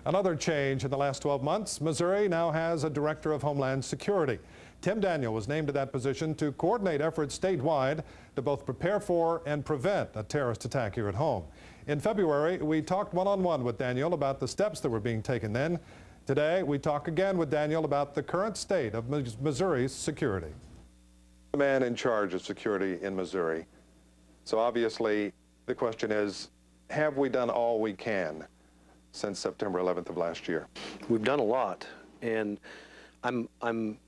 Another change in the last 12 months, Missouri now has a Director of Homeland Security. Tim Daniel was named to that position to coordinate efforts statewide to both prepare for and prevent a terrorist attack here at home. In February, we talked one-on-one with Daniel about the steps that were being taken then. Today, we talk again with Daniel about the current state of Missouri's security. The man in charge of security in Missouri. So obviously, the question is, have we done all we can since September 11th of last year? We've done a lot, and I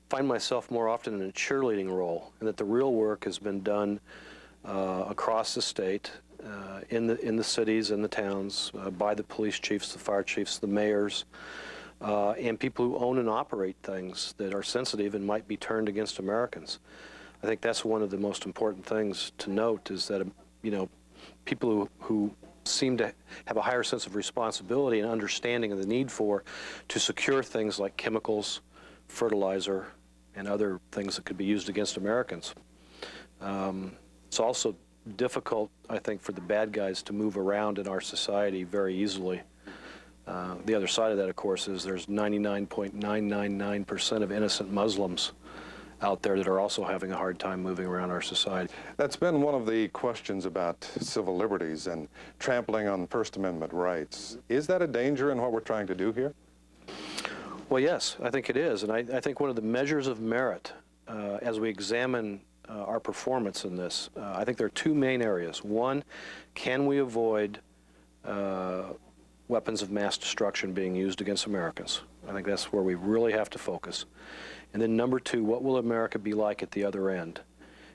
find myself more often in a cheerleading role, and that the real work has been done across the state, in the cities and the towns, by the police chiefs, the fire chiefs, the mayors, and people who own and operate things that are sensitive and might be turned against Americans. I think that's one of the most important things to note, is that, you know, people who seem to have a higher sense of responsibility and understanding of the need to secure things like chemicals, fertilizer, and other things that could be used against Americans. It's also difficult, I think, for the bad guys to move around in our society very easily. The other side of that, of course, is there's 99.999% of innocent Muslims out there that are also having a hard time moving around our society. That's been one of the questions about civil liberties and trampling on First Amendment rights. Is that a danger in what we're trying to do here? Well, yes, I think it is. And I think one of the measures of merit as we examine our performance in this, I think there are two main areas. One, can we avoid weapons of mass destruction being used against Americans? I think that's where we really have to focus. And then number two, what will America be like at the other end?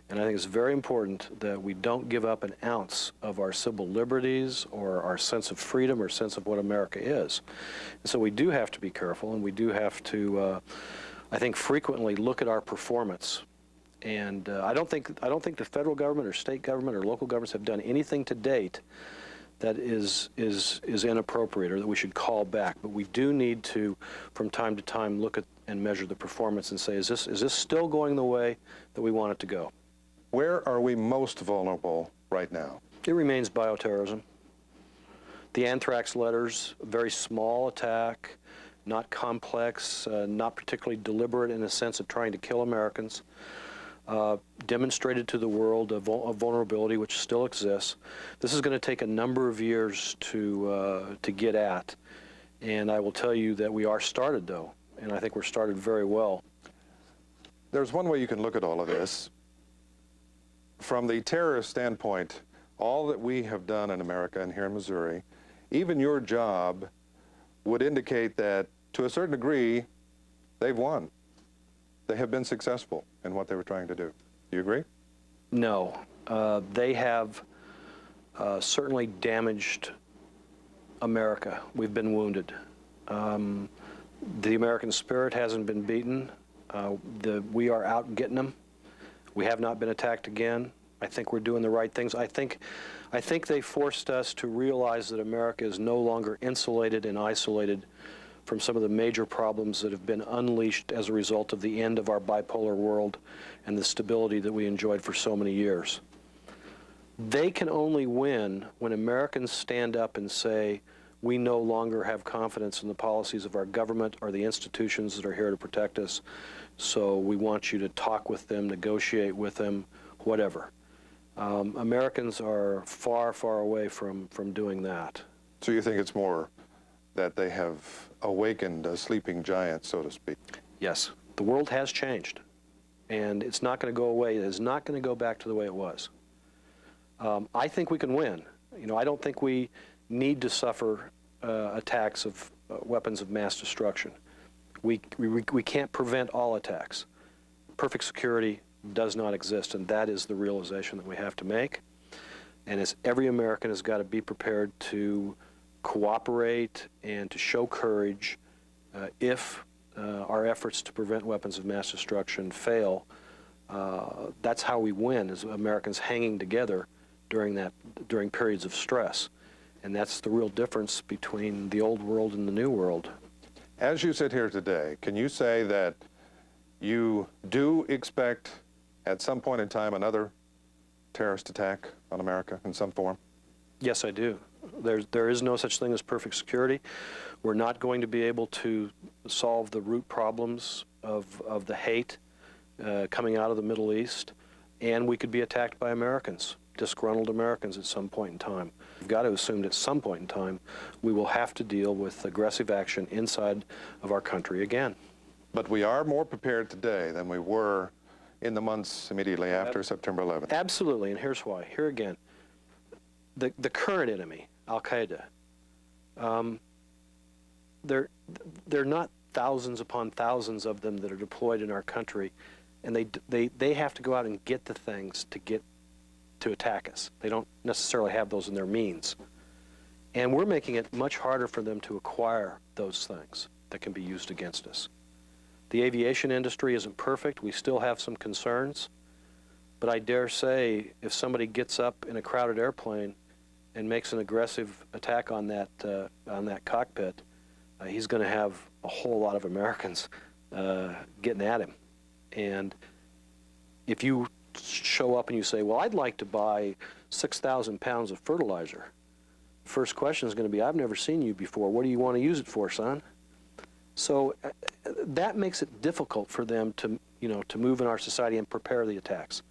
And I think it's very important that we don't give up an ounce of our civil liberties or our sense of freedom or sense of what America is. And so we do have to be careful, and we do have to, I think, frequently look at our performance. And I don't think the federal government or state government or local governments have done anything to date that is inappropriate or that we should call back. But we do need to, from time to time, look at and measure the performance and say, is this still going the way that we want it to go? Where are we most vulnerable right now? It remains bioterrorism. The anthrax letters, a very small attack, not complex, not particularly deliberate in a sense of trying to kill Americans, demonstrated to the world a vulnerability which still exists. This is going to take a number of years to get at, and I will tell you that we are started, though, and I think we're started very well. There's one way you can look at all of this. From the terrorist standpoint, all that we have done in America and here in Missouri, even your job would indicate that, to a certain degree, they've won. They have been successful in what they were trying to do. Do you agree? No. They have certainly damaged America. We've been wounded. The American spirit hasn't been beaten. We are out getting them. We have not been attacked again. I think we're doing the right things. I think they forced us to realize that America is no longer insulated and isolated from some of the major problems that have been unleashed as a result of the end of our bipolar world and the stability that we enjoyed for so many years. They can only win when Americans stand up and say, we no longer have confidence in the policies of our government or the institutions that are here to protect us, so we want you to talk with them, negotiate with them, whatever. Americans are far, far away from doing that. So you think it's more that they have awakened a sleeping giant, so to speak? Yes. The world has changed, and it's not going to go away. It is not going to go back to the way it was. I think we can win. You know, I don't think we need to suffer attacks of weapons of mass destruction. We can't prevent all attacks. Perfect security does not exist, and that is the realization that we have to make. And as every American has got to be prepared to cooperate and to show courage if our efforts to prevent weapons of mass destruction fail. That's how we win, as Americans hanging together during periods of stress. And that's the real difference between the old world and the new world. As you sit here today, can you say that you do expect at some point in time another terrorist attack on America in some form? Yes, I do. There is no such thing as perfect security. We're not going to be able to solve the root problems of the hate coming out of the Middle East, and we could be attacked by Americans, disgruntled Americans at some point in time. We've got to assume that at some point in time we will have to deal with aggressive action inside of our country again. But we are more prepared today than we were in the months immediately after September 11th. Absolutely, and here's why. Here again, the current enemy, Al-Qaeda, they're not thousands upon thousands of them that are deployed in our country, and they have to go out and get the things to attack us. They don't necessarily have those in their means. And we're making it much harder for them to acquire those things that can be used against us. The aviation industry isn't perfect. We still have some concerns. But I dare say if somebody gets up in a crowded airplane and makes an aggressive attack on that cockpit, he's going to have a whole lot of Americans getting at him. And if you show up and you say, well, I'd like to buy 6,000 pounds of fertilizer, first question is going to be, I've never seen you before. What do you want to use it for, son? So that makes it difficult for them to, to move in our society and prepare the attacks.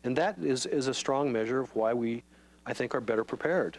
And that is a strong measure of why we, I think, are better prepared.